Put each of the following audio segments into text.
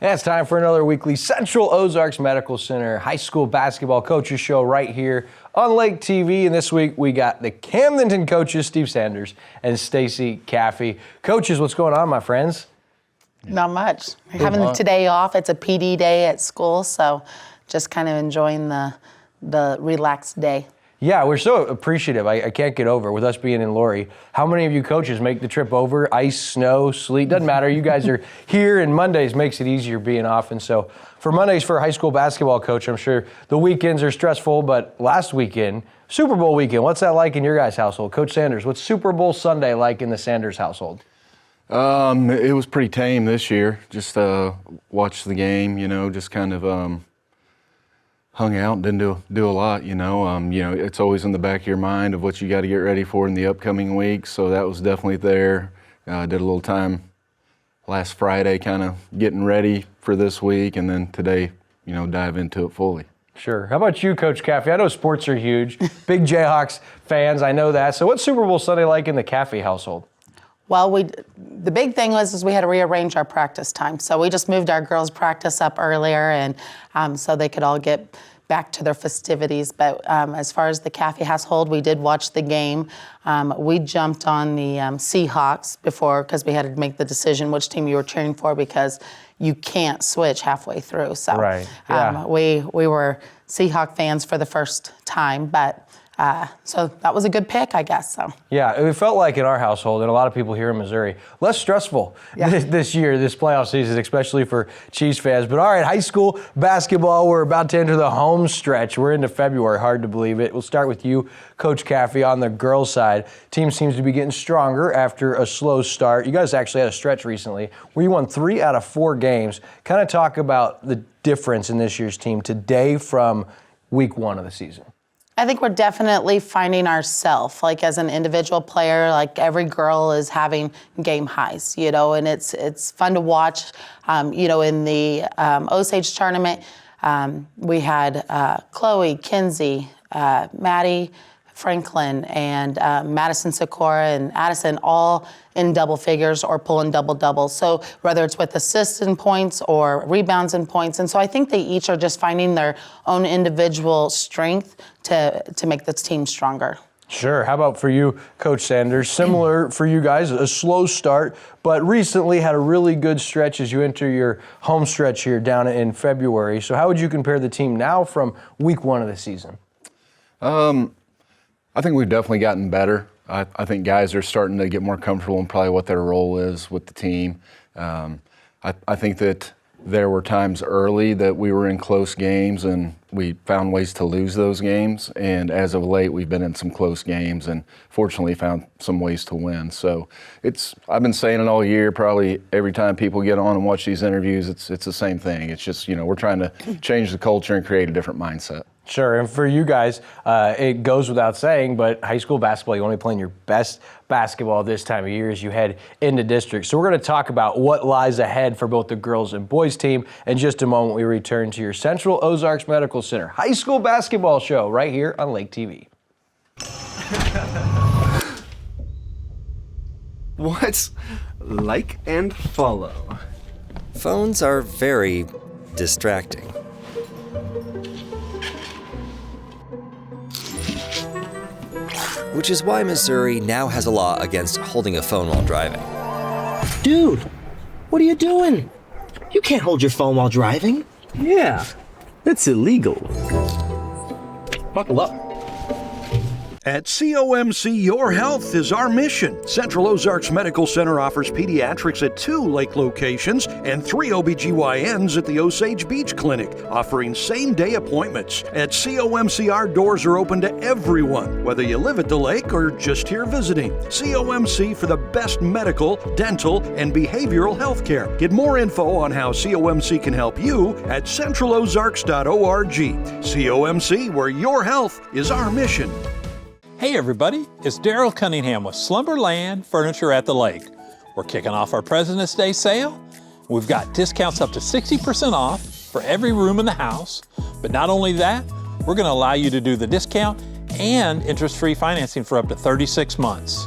And it's time for another weekly Central Ozarks Medical Center high school basketball coaches show right here on Lake TV. And this week we got the Camdenton coaches, Steve Sanders and Stacy Caffey. Coaches, what's going on, my friends? Not much. We're having today off. It's a PD day at school, so just kind of enjoying the relaxed day. Yeah, we're so appreciative. I can't get over, with us being in Laurie, how many of you coaches make the trip over? Ice, snow, sleet, doesn't matter. You guys are here, and Mondays makes it easier being off. And so for Mondays for a high school basketball coach, I'm sure the weekends are stressful, but last weekend, Super Bowl weekend, what's that like in your guys' household? Coach Sanders, what's Super Bowl Sunday like in the Sanders household? It was pretty tame this year. Just watched the game, just kind of hung out and didn't do a lot, it's always in the back of your mind of what you got to get ready for in the upcoming week. So that was definitely there. Did a little time last Friday kind of getting ready for this week, and then today, dive into it fully. Sure. How about you, Coach Caffey? I know sports are huge. Big Jayhawks fans, I know that. So what's Super Bowl Sunday like in the Caffey household? Well, the big thing was we had to rearrange our practice time. So we just moved our girls' practice up earlier, and so they could all get back to their festivities. But as far as the Caffey household, we did watch the game. We jumped on the Seahawks before because we had to make the decision which team you were cheering for, because you can't switch halfway through. So right. Yeah. We were Seahawk fans for the first time, but so that was a good pick, I guess. So yeah, it felt like in our household, and a lot of people here in Missouri, less stressful this year, this playoff season, especially for Chiefs fans. But all right, high school basketball, we're about to enter the home stretch. We're into February, hard to believe it. We'll start with you, Coach Caffey, on the girls' side. Team seems to be getting stronger after a slow start. You guys actually had a stretch recently where you won 3 out of 4 games. Kind of talk about the difference in this year's team today from week 1 of the season. I think we're definitely finding ourselves, like as an individual player, like every girl is having game highs, and it's fun to watch. In the Osage tournament, we had Chloe, Kinsey, Maddie, Franklin, and Madison Sikora and Addison all in double figures or pulling double-doubles. So whether it's with assists and points or rebounds and points. And so I think they each are just finding their own individual strength to make this team stronger. Sure. How about for you, Coach Sanders? Similar for you guys, a slow start, but recently had a really good stretch as you enter your home stretch here down in February. So how would you compare the team now from week 1 of the season? I think we've definitely gotten better. I think guys are starting to get more comfortable in probably what their role is with the team. I think that there were times early that we were in close games and we found ways to lose those games. And as of late, we've been in some close games and fortunately found some ways to win. So I've been saying it all year, probably every time people get on and watch these interviews, it's the same thing. It's just, we're trying to change the culture and create a different mindset. Sure, and for you guys, it goes without saying, but high school basketball, you're only playing your best basketball this time of year as you head into district. So we're going to talk about what lies ahead for both the girls and boys team in just a moment. We return to your Central Ozarks Medical Center high school basketball show right here on Lake TV. What's like and follow? Phones are very distracting. Which is why Missouri now has a law against holding a phone while driving. Dude, what are you doing? You can't hold your phone while driving. Yeah, that's illegal. Buckle up. At COMC, your health is our mission. Central Ozarks Medical Center offers pediatrics at 2 lake locations and 3 OBGYNs at the Osage Beach Clinic, offering same-day appointments. At COMC, our doors are open to everyone, whether you live at the lake or just here visiting. COMC for the best medical, dental, and behavioral health care. Get more info on how COMC can help you at centralozarks.org. COMC, where your health is our mission. Hey everybody, it's Daryl Cunningham with Slumberland Furniture at the Lake. We're kicking off our President's Day sale. We've got discounts up to 60% off for every room in the house. But not only that, we're going to allow you to do the discount and interest-free financing for up to 36 months.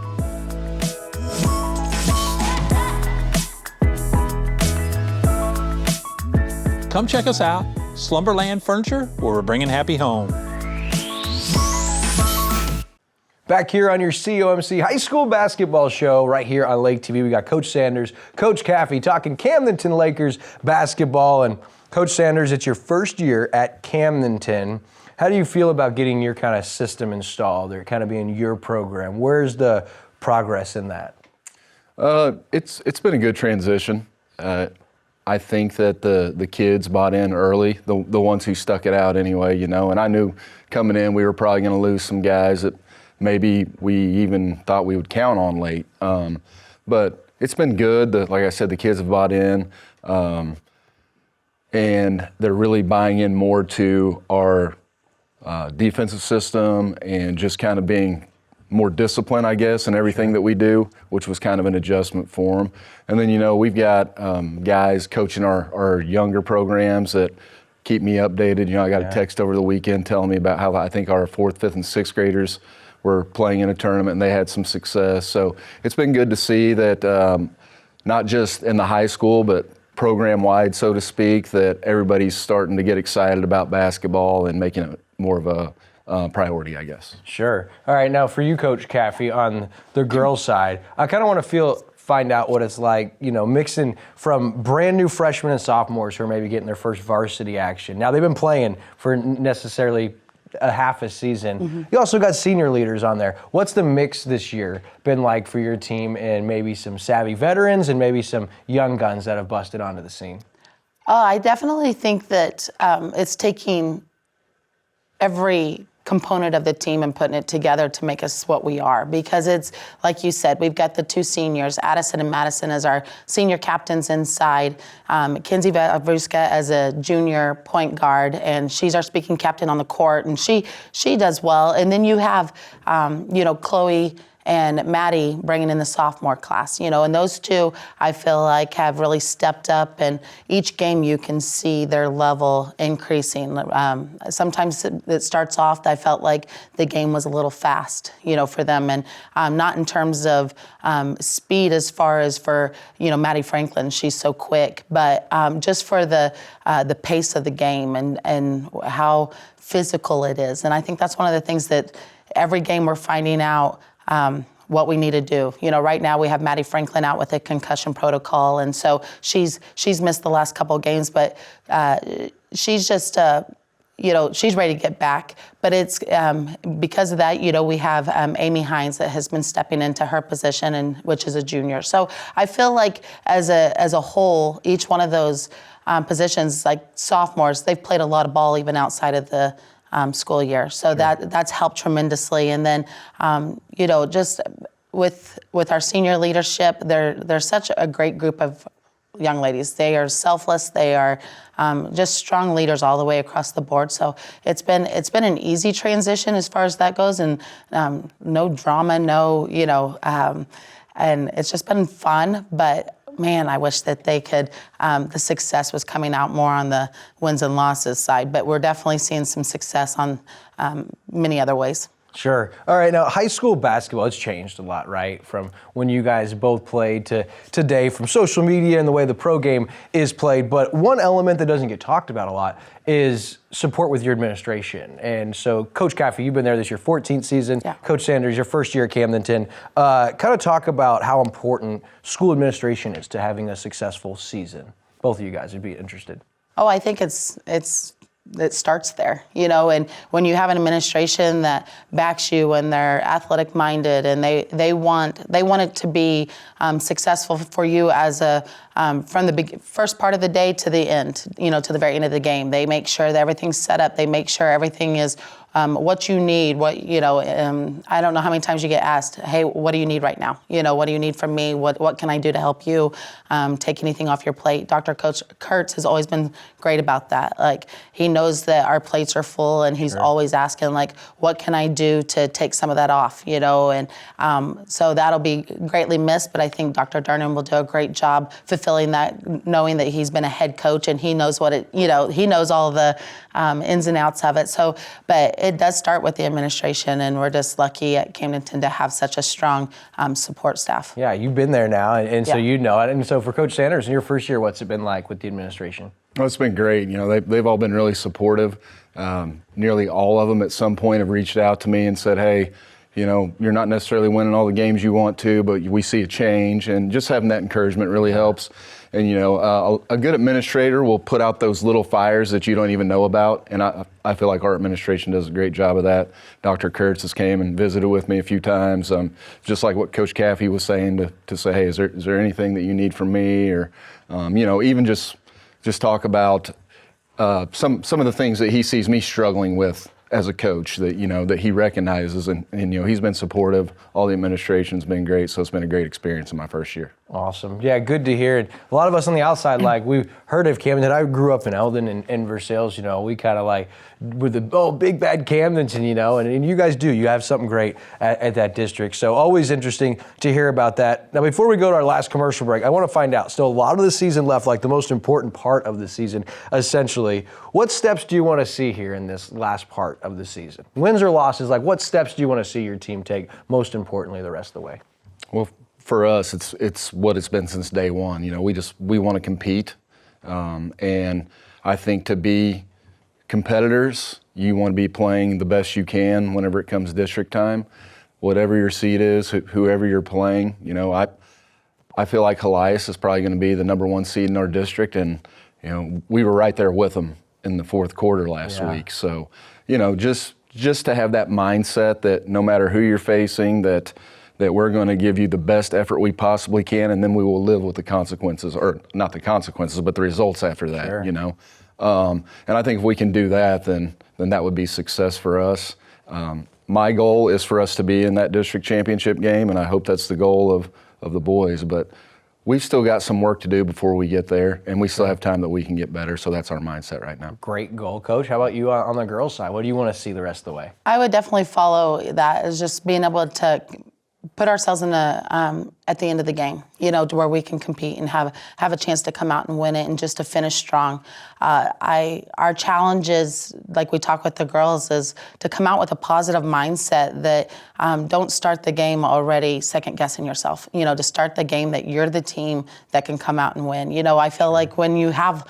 Come check us out, Slumberland Furniture, where we're bringing happy home. Back here on your COMC High School Basketball Show right here on Lake TV. We got Coach Sanders, Coach Caffey talking Camdenton Lakers basketball. And Coach Sanders, it's your first year at Camdenton. How do you feel about getting your kind of system installed or kind of being your program? Where's the progress in that? It's been a good transition. I think that the kids bought in early, the ones who stuck it out anyway, you know. And I knew coming in we were probably going to lose some guys that maybe we even thought we would count on late. But it's been good. Like I said, the kids have bought in, and they're really buying in more to our defensive system and just kind of being more disciplined, I guess, in everything that we do, which was kind of an adjustment for them. And then, you know, we've got guys coaching our younger programs that keep me updated. You know, I got a text over the weekend telling me about how I think our 4th, 5th, and 6th graders were playing in a tournament and they had some success. So it's been good to see that not just in the high school, but program-wide, so to speak, that everybody's starting to get excited about basketball and making it more of a priority, I guess. Sure. All right, now for you, Coach Caffey, on the girls' side, I kind of want to find out what it's like, you know, mixing from brand new freshmen and sophomores who are maybe getting their first varsity action. Now, they've been playing for necessarily a half a season. Mm-hmm. You also got senior leaders on there. What's the mix this year been like for your team and maybe some savvy veterans and maybe some young guns that have busted onto the scene? I definitely think that it's taking every component of the team and putting it together to make us what we are, because it's like you said, we've got the 2 seniors, Addison and Madison, as our senior captains inside, Kinsey Vavruska as a junior point guard, and she's our speaking captain on the court, and she does well. And then you have Chloe and Maddie bringing in the sophomore class, you know, and those two I feel like have really stepped up, and each game you can see their level increasing. Sometimes it starts off, I felt like the game was a little fast, you know, for them, and not in terms of speed as far as for, you know, Maddie Franklin, she's so quick, but just for the pace of the game and how physical it is. And I think that's one of the things that every game we're finding out what we need to do. You know, right now we have Maddie Franklin out with a concussion protocol, and so she's missed the last couple of games, but she's just, she's ready to get back. But it's because of that, you know, we have Amy Hines that has been stepping into her position, and which is a junior. So I feel like as a whole, each one of those positions, like sophomores, they've played a lot of ball even outside of the school year. So that's helped tremendously. And then, just with our senior leadership, they're such a great group of young ladies. They are selfless. They are just strong leaders all the way across the board. So it's been an easy transition as far as that goes, and no drama, and it's just been fun. But man, I wish that they could, the success was coming out more on the wins and losses side, but we're definitely seeing some success on many other ways. Sure. All right, now high school basketball, it's changed a lot, right? From when you guys both played to today, from social media and the way the pro game is played. But one element that doesn't get talked about a lot is support with your administration. And so, Coach Caffey, you've been there this year, 14th season. Yeah. Coach Sanders, your first year at Camdenton. Kind of talk about how important school administration is to having a successful season. Both of you guys would be interested. Oh, I think it starts there, and when you have an administration that backs you and they're athletic minded and they want it to be successful for you as from the first part of the day to the end, to the very end of the game. They make sure that everything's set up. They make sure everything is what you need. I don't know how many times you get asked, hey, what do you need right now? What do you need from me? What can I do to help you? Take anything off your plate. Dr. Coach Kurtz has always been great about that. Like, he knows that our plates are full, and he's always asking, like, what can I do to take some of that off? And so that'll be greatly missed. But I think Dr. Durnan will do a great job fulfilling that, knowing that he's been a head coach and he knows he knows all the ins and outs of it. So, but it does start with the administration, and we're just lucky at Camdenton to have such a strong support staff. Yeah, you've been there now, and so you know it. And so for Coach Sanders, in your first year, what's it been like with the administration? Oh, it's been great. They've all been really supportive. Nearly all of them at some point have reached out to me and said, hey, you're not necessarily winning all the games you want to, but we see a change. And just having that encouragement really helps. And, a good administrator will put out those little fires that you don't even know about. And I feel like our administration does a great job of that. Dr. Kurtz has came and visited with me a few times, just like what Coach Caffey was saying to say, hey, is there anything that you need from me? Or, even just talk about some of the things that he sees me struggling with as a coach that that he recognizes, and he's been supportive. All the administration's been great, so it's been a great experience in my first year. Awesome. Yeah, good to hear. And a lot of us on the outside, we've heard of Camden. I grew up in Eldon and Versailles, we kind of with the big bad Camdenton, and you guys do. You have something great at that district. So always interesting to hear about that. Now, before we go to our last commercial break, I want to find out, still a lot of the season left, the most important part of the season, essentially. What steps do you want to see here in this last part of the season? Wins or losses, what steps do you want to see your team take, most importantly, the rest of the way? Well, for us, it's what it's been since day one. We want to compete, and I think to be competitors, you want to be playing the best you can whenever it comes district time. Whatever your seed is, whoever you're playing, I feel like Helias is probably going to be the number 1 seed in our district, and we were right there with them in the fourth quarter last week. So, just to have that mindset that no matter who you're facing, that we're going to give you the best effort we possibly can, and then we will live with the consequences, or not the consequences, but the results after that. Sure. And I think if we can do that, then that would be success for us. My goal is for us to be in that district championship game, and I hope that's the goal of the boys. But we've still got some work to do before we get there, and we still have time that we can get better, so that's our mindset right now. Great goal, Coach. How about you on the girls' side? What do you want to see the rest of the way? I would definitely follow that, is just being able to put ourselves in at the end of the game, to where we can compete and have a chance to come out and win it, and just to finish strong. Our challenge is, like we talk with the girls, is to come out with a positive mindset that don't start the game already second guessing yourself. To start the game that you're the team that can come out and win. I feel like when you have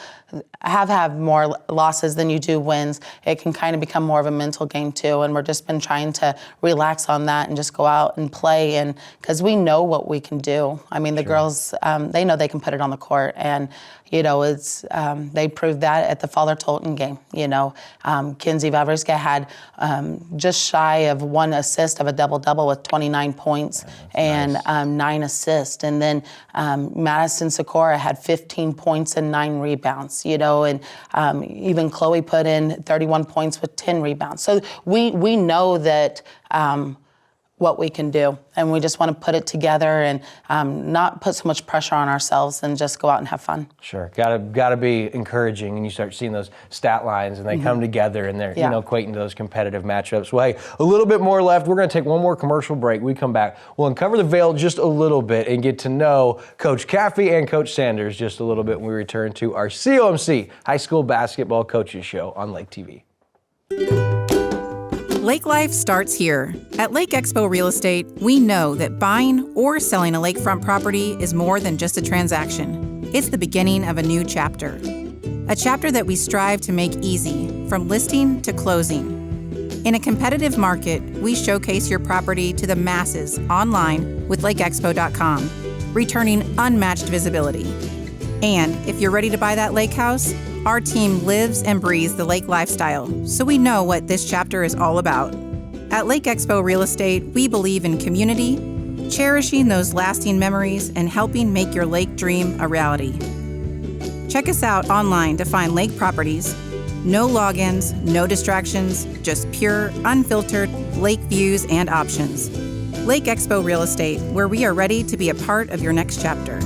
more losses than you do wins, it can kind of become more of a mental game too. And we're just been trying to relax on that and just go out and play, and because we know what we can do. I mean, the girls, they know they can put it on the court, and it's they proved that at the Father-Tolton game. Kinsey Vavrska had just shy of 1 assist of a double-double with 29 points and nice. 9 assists. And then Madison Sikora had 15 points and 9 rebounds, and even Chloe put in 31 points with 10 rebounds. So we know that what we can do, and we just want to put it together and not put so much pressure on ourselves, and just go out and have fun. Sure, gotta be encouraging, and you start seeing those stat lines, and they come together, and they're equating to those competitive matchups. Well, hey, a little bit more left. We're going to take one more commercial break. We come back, we'll uncover the veil just a little bit and get to know Coach Caffey and Coach Sanders just a little bit when we return to our COMC High School Basketball Coaches Show on Lake TV. Lake life starts here. At Lake Expo Real Estate, we know that buying or selling a lakefront property is more than just a transaction. It's the beginning of a new chapter. A chapter that we strive to make easy, from listing to closing. In a competitive market, we showcase your property to the masses online with lakeexpo.com, returning unmatched visibility. And if you're ready to buy that lake house, our team lives and breathes the lake lifestyle, so we know what this chapter is all about. At Lake Expo Real Estate, we believe in community, cherishing those lasting memories, and helping make your lake dream a reality. Check us out online to find lake properties. No logins, no distractions, just pure, unfiltered lake views and options. Lake Expo Real Estate, where we are ready to be a part of your next chapter.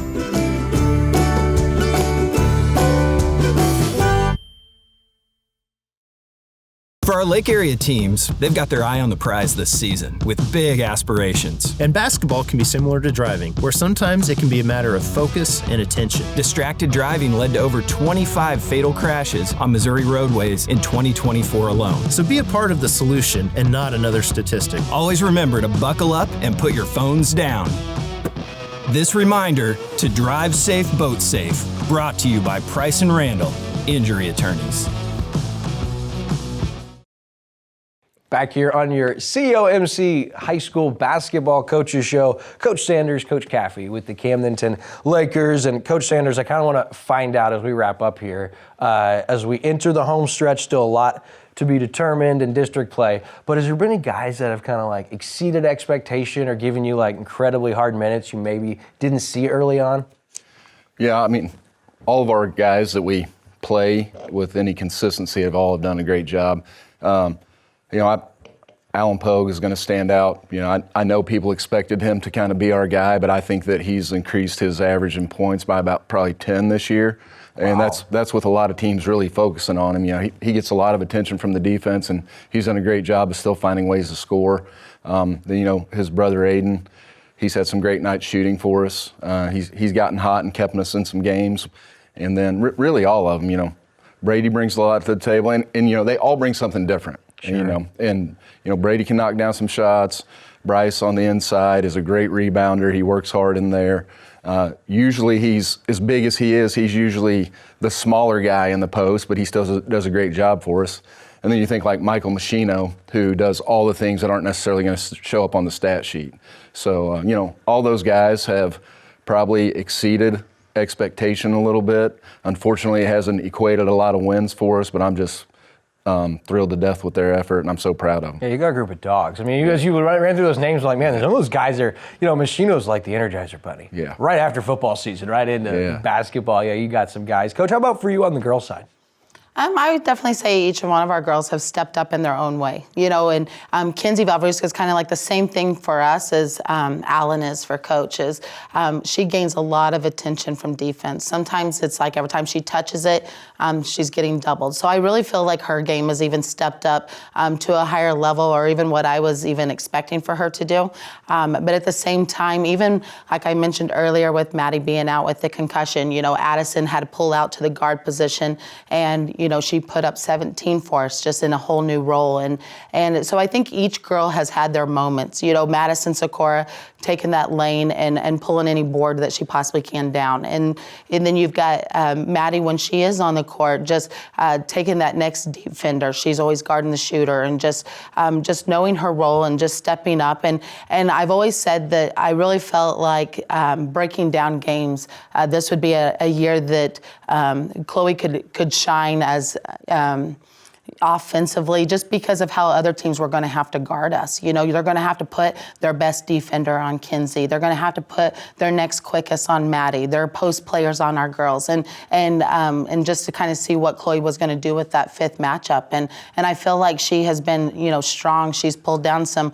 For our Lake area teams, they've got their eye on the prize this season with big aspirations. And basketball can be similar to driving, where sometimes it can be a matter of focus and attention. Distracted driving led to over 25 fatal crashes on Missouri roadways in 2024 alone. So be a part of the solution and not another statistic. Always remember to buckle up and put your phones down. This reminder to drive safe, boat safe, brought to you by Price & Randall. injury attorneys. Back here on your COMC High School Basketball Coaches Show, Coach Sanders, Coach Caffey with the Camdenton Lakers. And Coach Sanders, I kind of want to find out as we wrap up here, as we enter the home stretch, still a lot to be determined in district play, but has there been any guys that have kind of like exceeded expectation or given you like incredibly hard minutes you maybe didn't see early on? Yeah, I mean, all of our guys that we play with any consistency have all done a great job. Alan Pogue is going to stand out. I know people expected him to kind of be our guy, but I think that he's increased his average in points by about probably 10 this year. And wow. that's with a lot of teams really focusing on him. He gets a lot of attention from the defense, and he's done a great job of still finding ways to score. His brother Aiden, he's had some great nights shooting for us. He's gotten hot and kept us in some games. And then really all of them, Brady brings a lot to the table, and they all bring something different. Sure. And Brady can knock down some shots. Bryce on the inside is a great rebounder. He works hard in there. Usually he's as big as he is. He's usually the smaller guy in the post, but he still does a great job for us. And then you think like Michael Machino, who does all the things that aren't necessarily going to show up on the stat sheet. So, all those guys have probably exceeded expectation a little bit. Unfortunately, it hasn't equated a lot of wins for us, but I'm just thrilled to death with their effort, and I'm so proud of them. Yeah, you got a group of dogs. I mean, as you ran through those names, like, man, some of those guys are, Machino's like the Energizer Bunny. Yeah. Right after football season, right into basketball. Yeah, you got some guys. Coach, how about for you on the girls' side? I would definitely say each one of our girls have stepped up in their own way, and Kinsey Valverusca is kind of like the same thing for us as Alan is for coaches. She gains a lot of attention from defense. Sometimes it's like every time she touches it, she's getting doubled. So I really feel like her game has even stepped up to a higher level, or even what I was even expecting for her to do. But at the same time, even like I mentioned earlier with Maddie being out with the concussion, Addison had to pull out to the guard position, and she put up 17 for us just in a whole new role. And so I think each girl has had their moments. Madison Sikora taking that lane and pulling any board that she possibly can down. And then you've got Maddie, when she is on the court, just taking that next defender. She's always guarding the shooter, and just knowing her role and just stepping up. And I've always said that I really felt like breaking down games, this would be a year that Chloe could shine as offensively, just because of how other teams were going to have to guard us. They're going to have to put their best defender on Kinsey. They're going to have to put their next quickest on Maddie, their post players on our girls, and just to kind of see what Chloe was going to do with that fifth matchup. And I feel like she has been, strong. She's pulled down some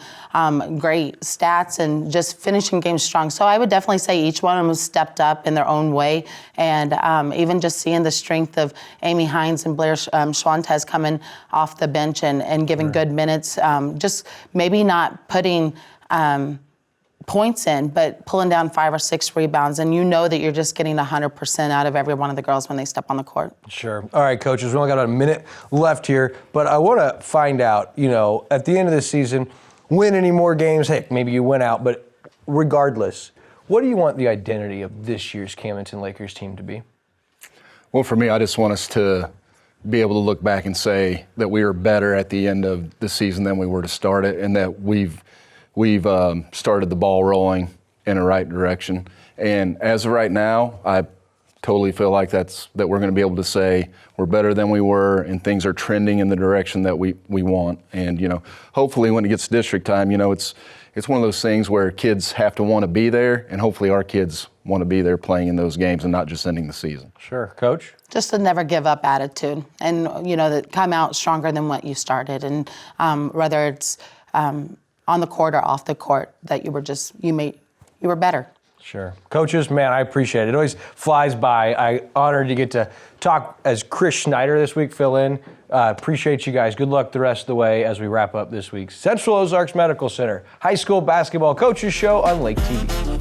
great stats and just finishing games strong. So I would definitely say each one of them has stepped up in their own way. And even just seeing the strength of Amy Hines and Blair Schwantes coming off the bench and giving good minutes, just maybe not putting points in, but pulling down 5 or 6 rebounds, and that you're just getting 100% out of every one of the girls when they step on the court. Sure. All right, coaches, we only got about a minute left here, but I want to find out, at the end of the season, win any more games, heck, maybe you win out, but regardless, what do you want the identity of this year's Camdenton Lakers team to be? Well, for me, I just want us to be able to look back and say that we were better at the end of the season than we were to start it, and that we've started the ball rolling in the right direction. And as of right now, I totally feel like that we're going to be able to say we're better than we were, and things are trending in the direction that we want. And hopefully when it gets district time, it's one of those things where kids have to want to be there, and hopefully our kids want to be there playing in those games and not just ending the season. Sure. Coach? Just a never give up attitude, and that come out stronger than what you started, and whether it's on the court or off the court, that you were better. Sure. Coaches, man, I appreciate it. It always flies by. I'm honored to get to talk as Chris Schneider this week, fill in. Appreciate you guys. Good luck the rest of the way as we wrap up this week's Central Ozarks Medical Center High School Basketball Coaches Show on Lake TV.